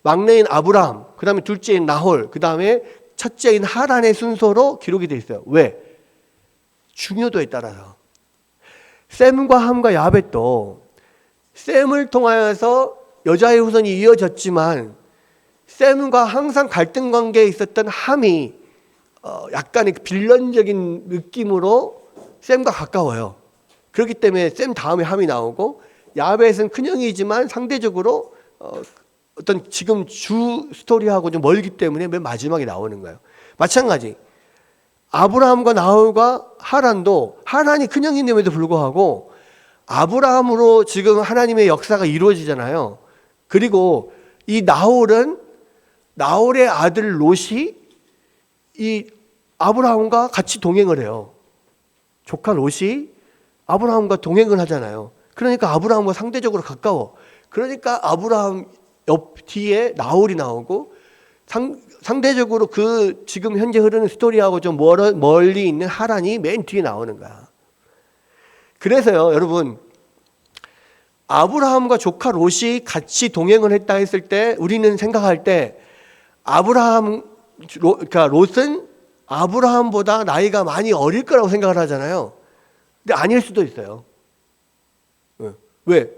막내인 아브라함, 그 다음에 둘째인 나홀, 그 다음에 첫째인 하란의 순서로 기록이 되어 있어요. 왜? 중요도에 따라서. 셈과 함과 야벳도 셈을 통하여서 여자의 후손이 이어졌지만 셈과 항상 갈등 관계에 있었던 함이 약간의 빌런적인 느낌으로 셈과 가까워요. 그렇기 때문에 셈 다음에 함이 나오고 야벳은 큰형이지만 상대적으로 어떤 지금 주 스토리하고 좀 멀기 때문에 맨 마지막에 나오는 거예요. 마찬가지 아브라함과 나홀과 하란도 하란이 큰형인데도 불구하고 아브라함으로 지금 하나님의 역사가 이루어지잖아요. 그리고 이 나홀은 나홀의 아들 롯이 이 아브라함과 같이 동행을 해요. 조카 롯이 아브라함과 동행을 하잖아요. 그러니까 아브라함과 상대적으로 가까워. 그러니까 아브라함 옆 뒤에 나홀이 나오고 상대적으로 그 지금 현재 흐르는 스토리하고 좀 멀리 있는 하란이 맨 뒤에 나오는 거야. 그래서요, 여러분, 아브라함과 조카 롯이 같이 동행을 했다 했을 때 우리는 생각할 때 그러니까 롯은 아브라함보다 나이가 많이 어릴 거라고 생각을 하잖아요. 근데 아닐 수도 있어요. 왜?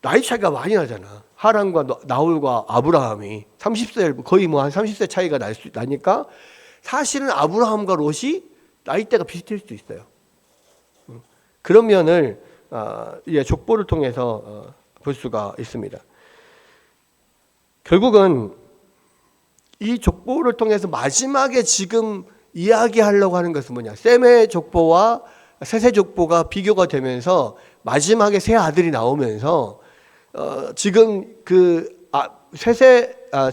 나이 차이가 많이 나잖아. 하란과 나홀과 아브라함이 30세, 거의 뭐 한 30세 차이가 나니까 사실은 아브라함과 롯이 나이대가 비슷할 수도 있어요. 그런 면을 족보를 통해서 볼 수가 있습니다. 결국은 이 족보를 통해서 마지막에 지금 이야기하려고 하는 것은 뭐냐? 셈의 족보와 셋의 족보가 비교가 되면서 마지막에 세 아들이 나오면서 지금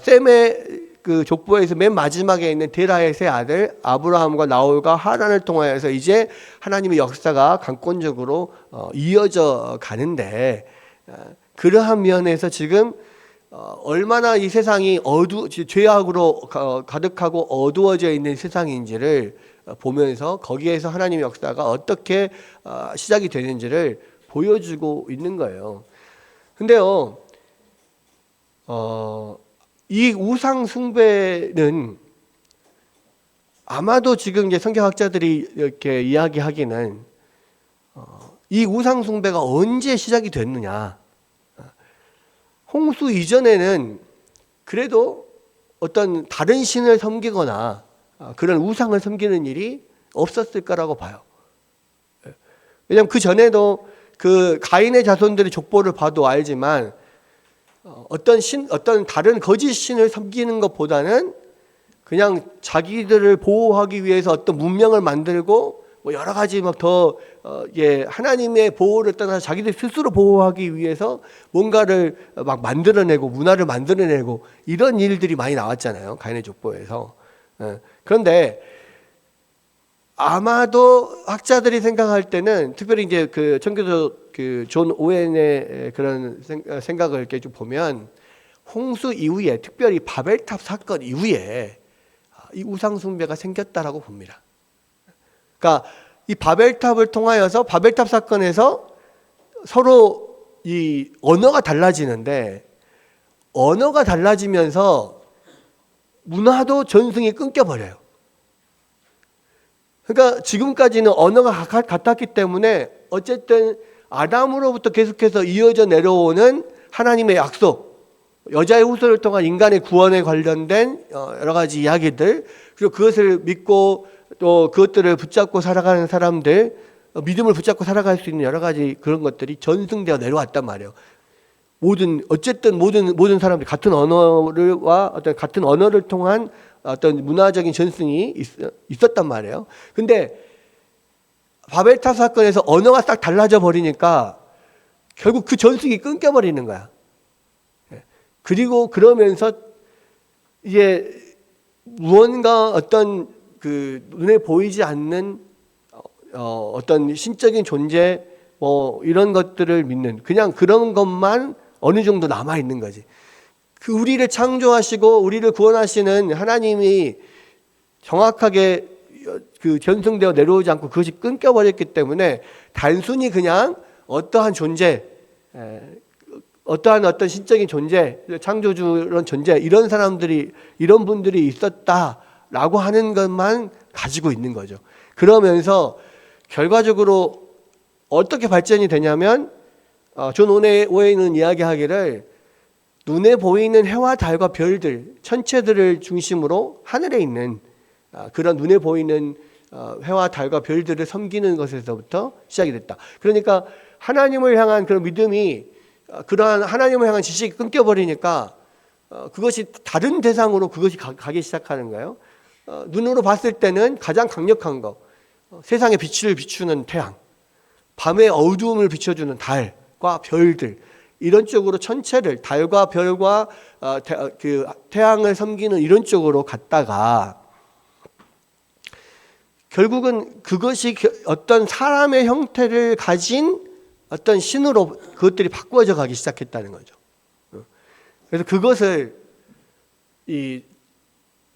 셈의 그 족보에서 맨 마지막에 있는 데라의 세 아들 아브라함과 나홀과 하란을 통하여서 이제 하나님의 역사가 강권적으로 이어져 가는데 그러한 면에서 지금 얼마나 이 세상이 죄악으로 가득하고 어두워져 있는 세상인지를 보면서 거기에서 하나님의 역사가 어떻게 시작이 되는지를 보여주고 있는 거예요. 근데요, 이 우상 숭배는 아마도 지금 이제 성경학자들이 이렇게 이야기하기는 이 우상 숭배가 언제 시작이 됐느냐? 홍수 이전에는 그래도 어떤 다른 신을 섬기거나 그런 우상을 섬기는 일이 없었을 거라고 봐요. 왜냐하면 그 전에도 그 가인의 자손들의 족보를 봐도 알지만 어떤 다른 거짓 신을 섬기는 것보다는 그냥 자기들을 보호하기 위해서 어떤 문명을 만들고 뭐 여러 가지 막 더 하나님의 보호를 떠나서 자기들 스스로 보호하기 위해서 뭔가를 막 만들어내고 문화를 만들어내고 이런 일들이 많이 나왔잖아요. 가인의 족보에서. 그런데 아마도 학자들이 생각할 때는 특별히 이제 그 청교도 그 존 오웬의 그런 생각을 이렇게 좀 보면 홍수 이후에 특별히 바벨탑 사건 이후에 이 우상 숭배가 생겼다라고 봅니다. 그러니까 이 바벨탑을 통하여서 바벨탑 사건에서 서로 이 언어가 달라지는데 언어가 달라지면서 문화도 전승이 끊겨버려요. 그러니까 지금까지는 언어가 같았기 때문에 어쨌든 아담으로부터 계속해서 이어져 내려오는 하나님의 약속, 여자의 후손을 통한 인간의 구원에 관련된 여러 가지 이야기들, 그리고 그것을 믿고 또 그것들을 붙잡고 살아가는 사람들, 믿음을 붙잡고 살아갈 수 있는 여러 가지 그런 것들이 전승되어 내려왔단 말이에요. 어쨌든 모든 사람들이 같은 같은 언어를 통한 어떤 문화적인 전승이 있었단 말이에요. 근데 바벨탑 사건에서 언어가 딱 달라져 버리니까 결국 그 전승이 끊겨버리는 거야. 그리고 그러면서 이제 무언가 어떤 그 눈에 보이지 않는 어떤 신적인 존재 뭐 이런 것들을 믿는 그냥 그런 것만 어느 정도 남아 있는 거지. 그 우리를 창조하시고 우리를 구원하시는 하나님이 정확하게 그 전승되어 내려오지 않고 그것이 끊겨버렸기 때문에 단순히 그냥 어떠한 존재, 어떠한 어떤 신적인 존재, 창조주런 존재 이런 분들이 있었다라고 하는 것만 가지고 있는 거죠. 그러면서 결과적으로 어떻게 발전이 되냐면 존 오웨이는 이야기하기를 눈에 보이는 해와 달과 별들, 천체들을 중심으로 하늘에 있는 그런 눈에 보이는 해와 달과 별들을 섬기는 것에서부터 시작이 됐다. 그러니까 하나님을 향한 그런 믿음이 그러한 하나님을 향한 지식이 끊겨버리니까 그것이 다른 대상으로 그것이 가기 시작하는 거예요. 눈으로 봤을 때는 가장 강력한 거, 세상의 빛을 비추는 태양, 밤의 어두움을 비춰주는 달과 별들, 이런 쪽으로 천체를 달과 별과 그 태양을 섬기는 이런 쪽으로 갔다가 결국은 그것이 어떤 사람의 형태를 가진 어떤 신으로 그것들이 바꾸어져 가기 시작했다는 거죠. 그래서 그것을 이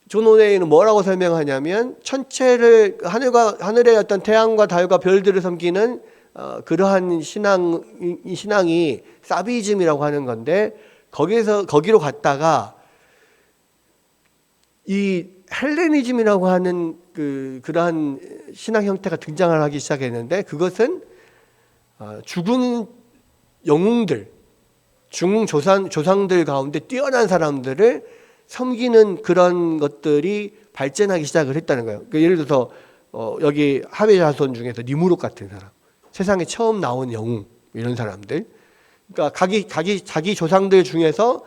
존 오웨이는 뭐라고 설명하냐면 천체를 하늘의 어떤 태양과 달과 별들을 섬기는 그러한 신앙이 사비즘이라고 하는 건데 거기로 갔다가 이 헬레니즘이라고 하는 그러한 신앙 형태가 등장을 하기 시작했는데 그것은 죽은 영웅들, 죽은 조상들 가운데 뛰어난 사람들을 섬기는 그런 것들이 발전하기 시작을 했다는 거예요. 그러니까 예를 들어서 여기 하베 자손 중에서 니무롯 같은 사람, 세상에 처음 나온 영웅 이런 사람들, 그러니까 자기 조상들 중에서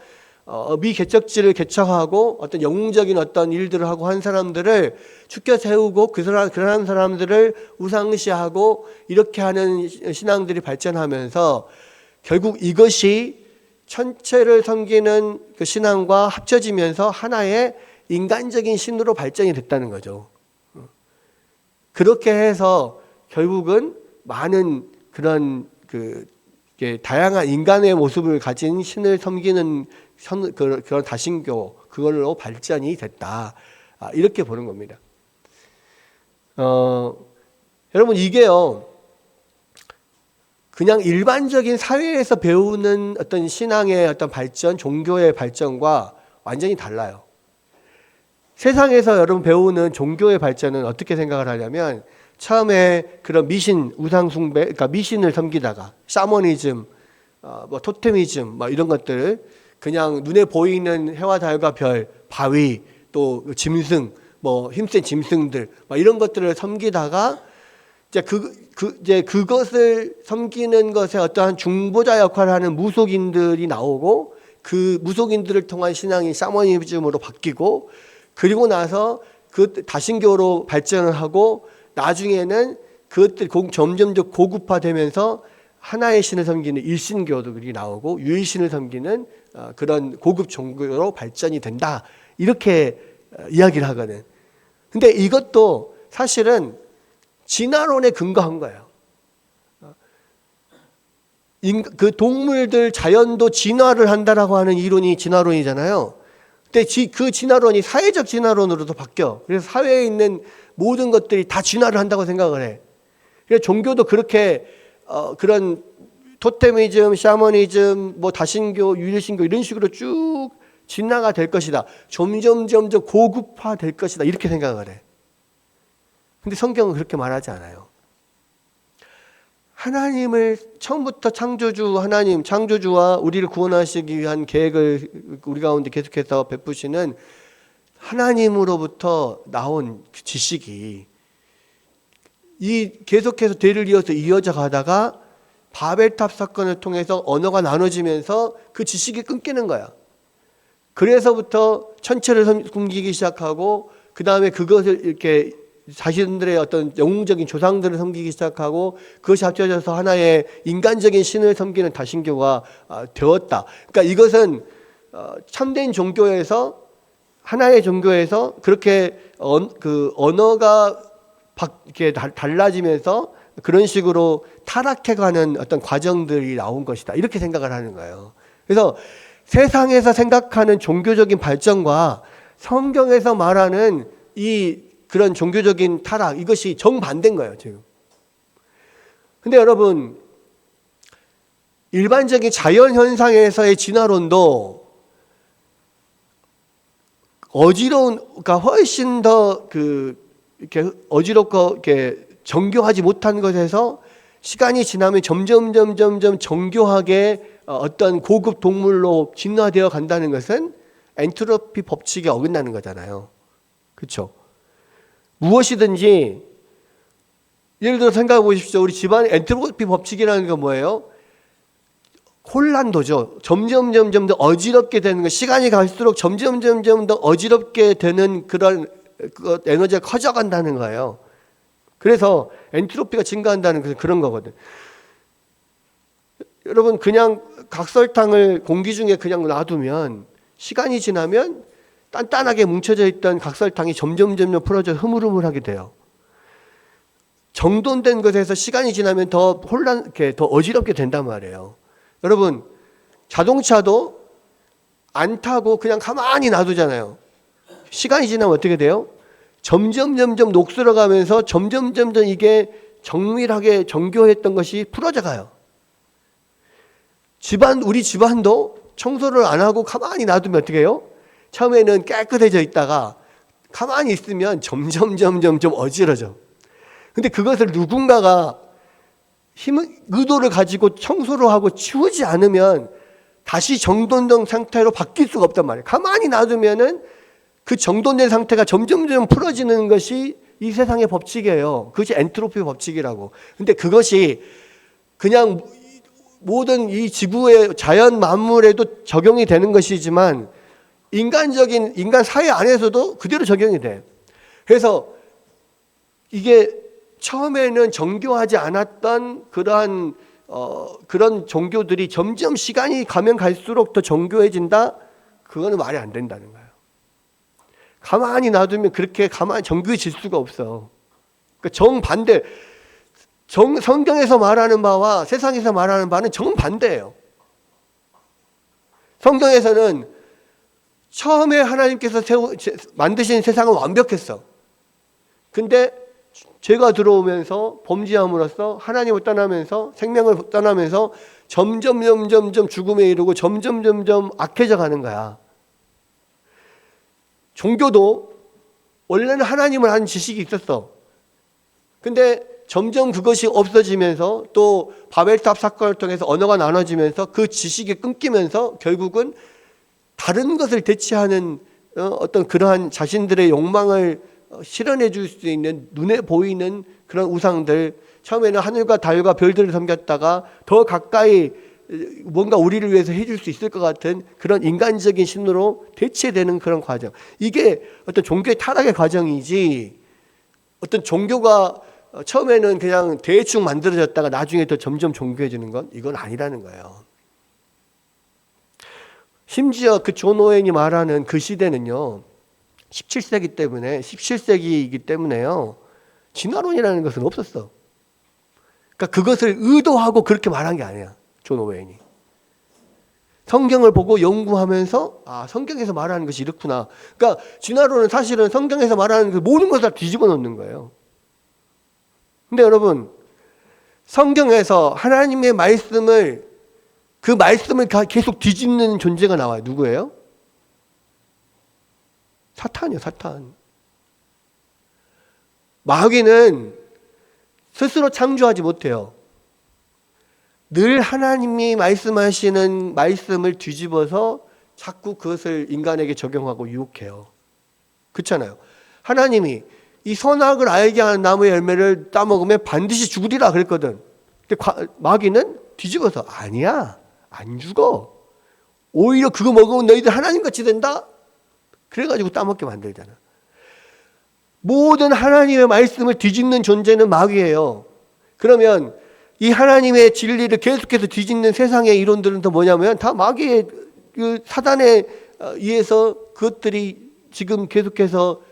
미개척지를 개척하고 어떤 영웅적인 어떤 일들을 하고 한 사람들을 축켜 세우고 그런 사람들을 우상시하고 이렇게 하는 신앙들이 발전하면서 결국 이것이 천체를 섬기는 그 신앙과 합쳐지면서 하나의 인간적인 신으로 발전이 됐다는 거죠. 그렇게 해서 결국은 많은 그런 다양한 인간의 모습을 가진 신을 섬기는 그런 다신교 그걸로 발전이 됐다. 이렇게 보는 겁니다. 여러분 이게요. 그냥 일반적인 사회에서 배우는 어떤 신앙의 어떤 발전, 종교의 발전과 완전히 달라요. 세상에서 여러분 배우는 종교의 발전은 어떻게 생각을 하냐면 처음에 그런 우상숭배, 그러니까 미신을 섬기다가 샤머니즘, 토테미즘, 이런 것들 그냥 눈에 보이는 해와 달과 별, 바위, 또 짐승, 뭐 힘센 짐승들, 막 이런 것들을 섬기다가 이제 그것을 섬기는 것에 어떠한 중보자 역할을 하는 무속인들이 나오고, 그 무속인들을 통한 신앙이 샤머니즘으로 바뀌고, 그리고 나서 그 다신교로 발전을 하고, 나중에는 그것들이 점점 더 고급화되면서 하나의 신을 섬기는 일신교들이 나오고, 유일신을 섬기는 그런 고급 종교로 발전이 된다, 이렇게 이야기를 하거든. 근데 이것도 사실은 진화론에 근거한 거예요. 그 동물들 자연도 진화를 한다라고 하는 이론이 진화론이잖아요. 근데 그 진화론이 사회적 진화론으로도 바뀌어. 그래서 사회에 있는 모든 것들이 다 진화를 한다고 생각을 해. 그래서 종교도 그렇게 그런 토테미즘, 샤머니즘, 뭐 다신교, 유일신교 이런 식으로 쭉 진화가 될 것이다. 점점 고급화 될 것이다. 이렇게 생각을 해. 근데 성경은 그렇게 말하지 않아요. 하나님을 처음부터 창조주 하나님, 창조주와 우리를 구원하시기 위한 계획을 우리 가운데 계속해서 베푸시는 하나님으로부터 나온 그 지식이 계속해서 대를 이어서 이어져 가다가 바벨탑 사건을 통해서 언어가 나눠지면서 그 지식이 끊기는 거야. 그래서부터 천체를 숨기기 시작하고, 그 다음에 그것을 이렇게 자신들의 어떤 영웅적인 조상들을 섬기기 시작하고, 그것이 합쳐져서 하나의 인간적인 신을 섬기는 다신교가 되었다. 그러니까 이것은 참된 종교에서, 하나의 종교에서 그렇게 그 언어가 이렇게 달라지면서 그런 식으로 타락해가는 어떤 과정들이 나온 것이다, 이렇게 생각을 하는 거예요. 그래서 세상에서 생각하는 종교적인 발전과 성경에서 말하는 그런 종교적인 타락, 이것이 정반대인 거예요, 지금. 근데 여러분, 일반적인 자연 현상에서의 진화론도 그러니까 훨씬 더 이렇게 어지럽고 이렇게 정교하지 못한 것에서 시간이 지나면 점점 정교하게 어떤 고급 동물로 진화되어 간다는 것은 엔트로피 법칙에 어긋나는 거잖아요. 그렇죠? 무엇이든지, 예를 들어 생각해 보십시오. 우리 집안의 엔트로피 법칙이라는 건 뭐예요? 혼란도죠. 점점 더 어지럽게 되는 거, 시간이 갈수록 점점 더 어지럽게 되는 그런 에너지가 커져간다는 거예요. 그래서 엔트로피가 증가한다는 그런 거거든. 여러분, 그냥 각설탕을 공기 중에 그냥 놔두면 시간이 지나면 단단하게 뭉쳐져 있던 각설탕이 점점 풀어져 흐물흐물하게 돼요. 정돈된 것에서 시간이 지나면 더 어지럽게 된단 말이에요. 여러분, 자동차도 안 타고 그냥 가만히 놔두잖아요. 시간이 지나면 어떻게 돼요? 점점 녹슬어가면서 점점 이게 정밀하게 정교했던 것이 풀어져 가요. 우리 집안도 청소를 안 하고 가만히 놔두면 어떻게 해요? 처음에는 깨끗해져 있다가 가만히 있으면 점점 좀 어지러져. 근데 그것을 누군가가 의도를 가지고 청소를 하고 치우지 않으면 다시 정돈된 상태로 바뀔 수가 없단 말이에요. 가만히 놔두면은 그 정돈된 상태가 점점 풀어지는 것이 이 세상의 법칙이에요. 그것이 엔트로피 법칙이라고. 근데 그것이 그냥 모든 이 지구의 자연 만물에도 적용이 되는 것이지만 인간 사회 안에서도 그대로 적용이 돼. 그래서 이게 처음에는 정교하지 않았던 그런 종교들이 점점 시간이 가면 갈수록 더 정교해진다? 그거는 말이 안 된다는 거예요. 가만히 놔두면 그렇게 정교해질 수가 없어. 그러니까 정반대. 성경에서 말하는 바와 세상에서 말하는 바는 정반대예요. 성경에서는 처음에 하나님께서 만드신 세상은 완벽했어. 근데 죄가 들어오면서 범죄함으로써 하나님을 떠나면서 생명을 떠나면서 점점 죽음에 이르고 점점 악해져 가는 거야. 종교도 원래는 하나님을 아는 지식이 있었어. 근데 점점 그것이 없어지면서 또 바벨탑 사건을 통해서 언어가 나눠지면서 그 지식이 끊기면서 결국은 다른 것을 대체하는 어떤 그러한 자신들의 욕망을 실현해 줄 수 있는 눈에 보이는 그런 우상들, 처음에는 하늘과 달과 별들을 섬겼다가 더 가까이 뭔가 우리를 위해서 해줄 수 있을 것 같은 그런 인간적인 신으로 대체되는 그런 과정. 이게 어떤 종교의 타락의 과정이지, 어떤 종교가 처음에는 그냥 대충 만들어졌다가 나중에 더 점점 종교해지는 건 이건 아니라는 거예요. 심지어 그 존 오웬이 말하는 그 시대는요, 17세기 때문에, 17세기이기 때문에요, 진화론이라는 것은 없었어. 그러니까 그것을 의도하고 그렇게 말한 게 아니야, 존 오웬이. 성경을 보고 연구하면서, 아, 성경에서 말하는 것이 이렇구나. 그러니까 진화론은 사실은 성경에서 말하는 그 모든 것을 다 뒤집어 놓는 거예요. 근데 여러분, 성경에서 하나님의 말씀을, 그 말씀을 계속 뒤집는 존재가 나와요. 누구예요? 사탄이요, 사탄. 마귀는 스스로 창조하지 못해요. 늘 하나님이 말씀하시는 말씀을 뒤집어서 자꾸 그것을 인간에게 적용하고 유혹해요. 그렇잖아요. 하나님이 이 선악을 알게 하는 나무의 열매를 따먹으면 반드시 죽으리라 그랬거든. 근데 마귀는 뒤집어서 아니야, 안 죽어. 오히려 그거 먹으면 너희들 하나님같이 된다? 그래가지고 따먹게 만들잖아. 모든 하나님의 말씀을 뒤집는 존재는 마귀예요. 그러면 이 하나님의 진리를 계속해서 뒤집는 세상의 이론들은 또 뭐냐면 다 마귀의 그 사단에 의해서 그것들이 지금 계속해서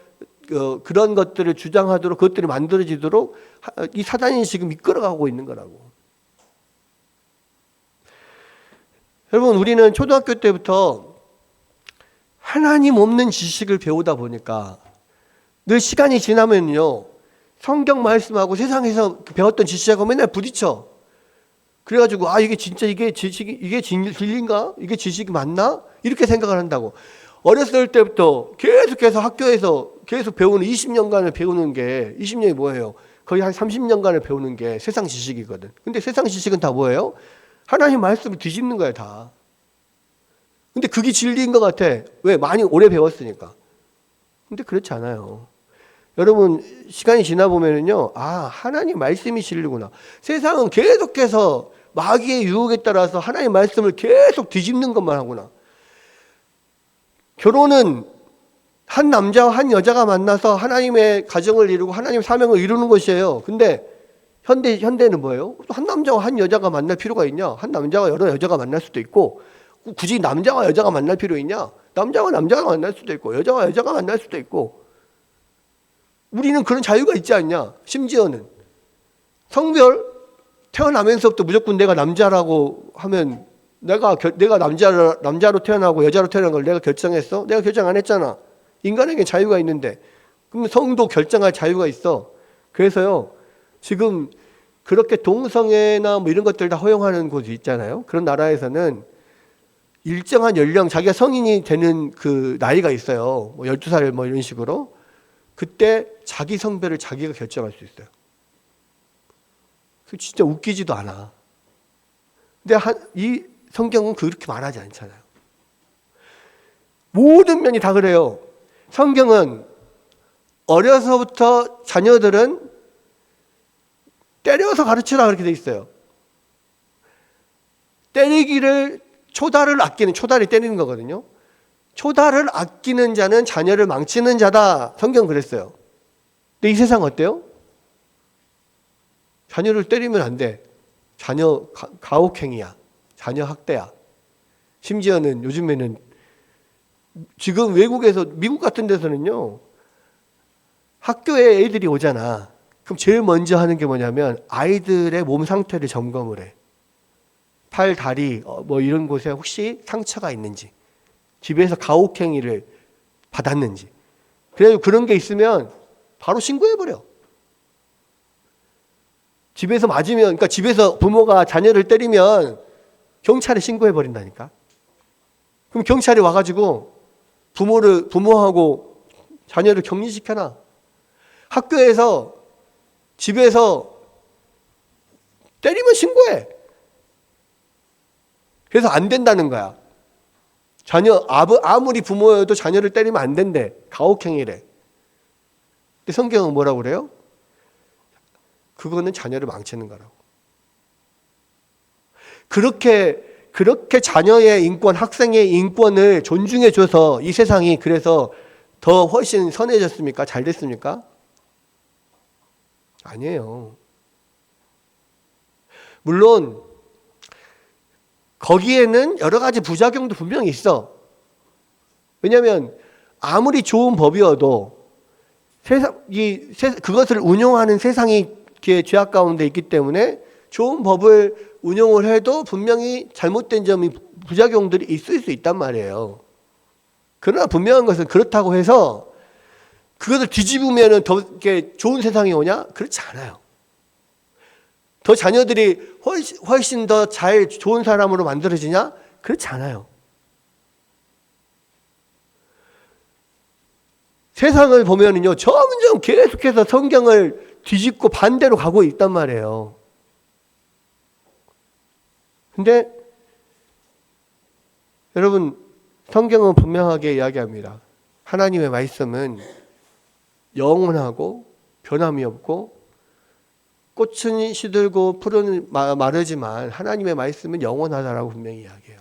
그런 것들을 주장하도록, 그것들이 만들어지도록 이 사단이 지금 이끌어가고 있는 거라고. 여러분, 우리는 초등학교 때부터 하나님 없는 지식을 배우다 보니까 늘 시간이 지나면요, 성경 말씀하고 세상에서 배웠던 지식하고 맨날 부딪혀. 그래가지고 이게 진짜 이게 지식이, 이게 진리인가? 이게 지식이 맞나? 이렇게 생각을 한다고. 어렸을 때부터 계속해서 학교에서 계속 배우는 20년간을 배우는 게, 20년이 뭐예요? 거의 한 30년간을 배우는 게 세상 지식이거든. 근데 세상 지식은 다 뭐예요? 하나님 말씀을 뒤집는 거야, 다. 근데 그게 진리인 것 같아. 왜? 많이 오래 배웠으니까. 근데 그렇지 않아요. 여러분, 시간이 지나 보면은요, 하나님 말씀이 진리구나. 세상은 계속해서 마귀의 유혹에 따라서 하나님 말씀을 계속 뒤집는 것만 하구나. 결혼은 한 남자와 한 여자가 만나서 하나님의 가정을 이루고 하나님의 사명을 이루는 것이에요. 근데 현대는 뭐예요? 한 남자와 한 여자가 만날 필요가 있냐? 한 남자와 여러 여자가 만날 수도 있고, 굳이 남자와 여자가 만날 필요 있냐? 남자와 남자가 만날 수도 있고, 여자와 여자가 만날 수도 있고. 우리는 그런 자유가 있지 않냐? 심지어는 성별, 태어나면서부터 무조건 내가 남자라고 하면, 내가 남자로 태어나고 여자로 태어난 걸 내가 결정했어? 내가 결정 안 했잖아. 인간에게 자유가 있는데. 그럼 성도 결정할 자유가 있어. 그래서요, 지금 그렇게 동성애나 뭐 이런 것들 다 허용하는 곳이 있잖아요. 그런 나라에서는 일정한 연령, 자기가 성인이 되는 그 나이가 있어요. 뭐 12살 뭐 이런 식으로. 그때 자기 성별을 자기가 결정할 수 있어요. 그 진짜 웃기지도 않아. 근데 이 성경은 그렇게 말하지 않잖아요. 모든 면이 다 그래요. 성경은 어려서부터 자녀들은 때려서 가르치라 그렇게 돼 있어요. 때리기를, 초달을 아끼는, 초달이 때리는 거거든요. 초달을 아끼는 자는 자녀를 망치는 자다. 성경은 그랬어요. 근데 이 세상 어때요? 자녀를 때리면 안 돼. 자녀 가혹행위야. 자녀 학대야. 심지어는 요즘에는 지금 외국에서, 미국 같은 데서는요, 학교에 애들이 오잖아. 그럼 제일 먼저 하는 게 뭐냐면 아이들의 몸 상태를 점검을 해. 팔, 다리 뭐 이런 곳에 혹시 상처가 있는지, 집에서 가혹행위를 받았는지. 그래서 그런 게 있으면 바로 신고해버려. 집에서 맞으면, 그러니까 집에서 부모가 자녀를 때리면 경찰에 신고해버린다니까. 그럼 경찰이 와가지고 부모하고 자녀를 격리시켜놔. 학교에서, 집에서 때리면 신고해. 그래서 안 된다는 거야. 아무리 부모여도 자녀를 때리면 안 된대. 가혹행위래. 근데 성경은 뭐라고 그래요? 그거는 자녀를 망치는 거라고. 그렇게 자녀의 인권, 학생의 인권을 존중해줘서 이 세상이 그래서 더 훨씬 선해졌습니까? 잘 됐습니까? 아니에요. 물론 거기에는 여러 가지 부작용도 분명히 있어. 왜냐하면 아무리 좋은 법이어도 그것을 운용하는 세상이 죄악 가운데 있기 때문에 좋은 법을 운용을 해도 분명히 잘못된 점이 부작용들이 있을 수 있단 말이에요. 그러나 분명한 것은 그렇다고 해서 그것을 뒤집으면 더 이렇게 좋은 세상이 오냐? 그렇지 않아요. 더 자녀들이 훨씬 더 잘 좋은 사람으로 만들어지냐? 그렇지 않아요. 세상을 보면은요, 점점 계속해서 성경을 뒤집고 반대로 가고 있단 말이에요. 근데 여러분, 성경은 분명하게 이야기합니다. 하나님의 말씀은 영원하고 변함이 없고 꽃은 시들고 풀은 마르지만 하나님의 말씀은 영원하다라고 분명히 이야기해요.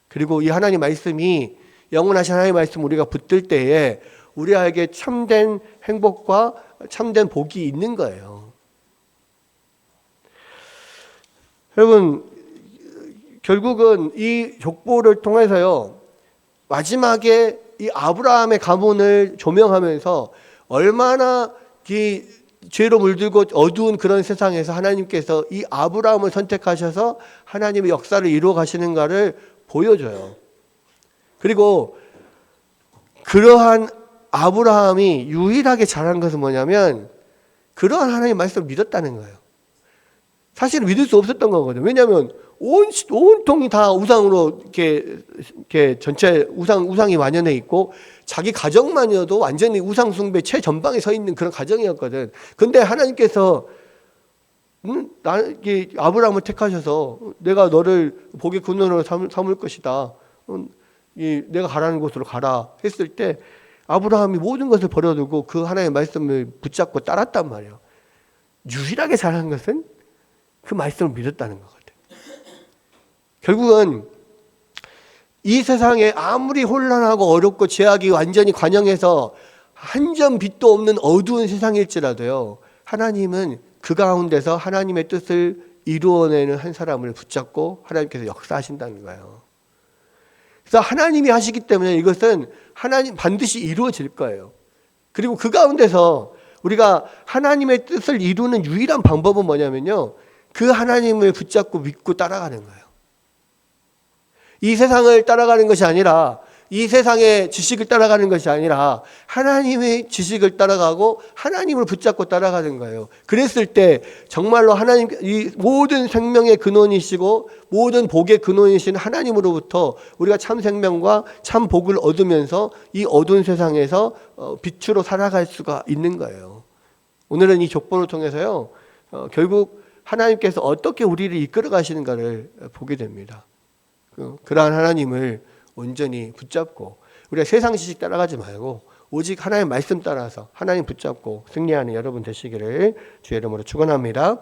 그리고 이 하나님 말씀이 영원하신 하나님의 말씀 우리가 붙들 때에 우리에게 참된 행복과 참된 복이 있는 거예요. 여러분, 결국은 이 족보를 통해서요, 마지막에 이 아브라함의 가문을 조명하면서 얼마나 이 죄로 물들고 어두운 그런 세상에서 하나님께서 이 아브라함을 선택하셔서 하나님의 역사를 이루어 가시는가를 보여줘요. 그리고 그러한 아브라함이 유일하게 잘한 것은 뭐냐면 그러한 하나님의 말씀을 믿었다는 거예요. 사실은 믿을 수 없었던 거거든요. 왜냐하면 온통이 다 우상으로 이렇게 전체 우상이 만연해 있고 자기 가정만이어도 완전히 우상 숭배 최전방에 서 있는 그런 가정이었거든. 근데 하나님께서 아브라함을 택하셔서 내가 너를 복의 근원으로 삼을 것이다. 내가 가라는 곳으로 가라 했을 때 아브라함이 모든 것을 버려두고 그 하나님의 말씀을 붙잡고 따랐단 말이에요. 유일하게 잘한 것은 그 말씀을 믿었다는 거거든. 결국은 이 세상에 아무리 혼란하고 어렵고 죄악이 완전히 관영해서 한 점 빛도 없는 어두운 세상일지라도요, 하나님은 그 가운데서 하나님의 뜻을 이루어내는 한 사람을 붙잡고 하나님께서 역사하신다는 거예요. 그래서 하나님이 하시기 때문에 이것은 하나님 반드시 이루어질 거예요. 그리고 그 가운데서 우리가 하나님의 뜻을 이루는 유일한 방법은 뭐냐면요, 그 하나님을 붙잡고 믿고 따라가는 거예요. 이 세상을 따라가는 것이 아니라, 이 세상의 지식을 따라가는 것이 아니라 하나님의 지식을 따라가고 하나님을 붙잡고 따라가는 거예요. 그랬을 때 정말로 하나님, 이 모든 생명의 근원이시고 모든 복의 근원이신 하나님으로부터 우리가 참 생명과 참 복을 얻으면서 이 어두운 세상에서 빛으로 살아갈 수가 있는 거예요. 오늘은 이 족보를 통해서요, 결국 하나님께서 어떻게 우리를 이끌어 가시는가를 보게 됩니다. 그러한 하나님을 온전히 붙잡고 우리가 세상 지식 따라가지 말고 오직 하나님의 말씀 따라서 하나님 붙잡고 승리하는 여러분 되시기를 주의 이름으로 축원합니다.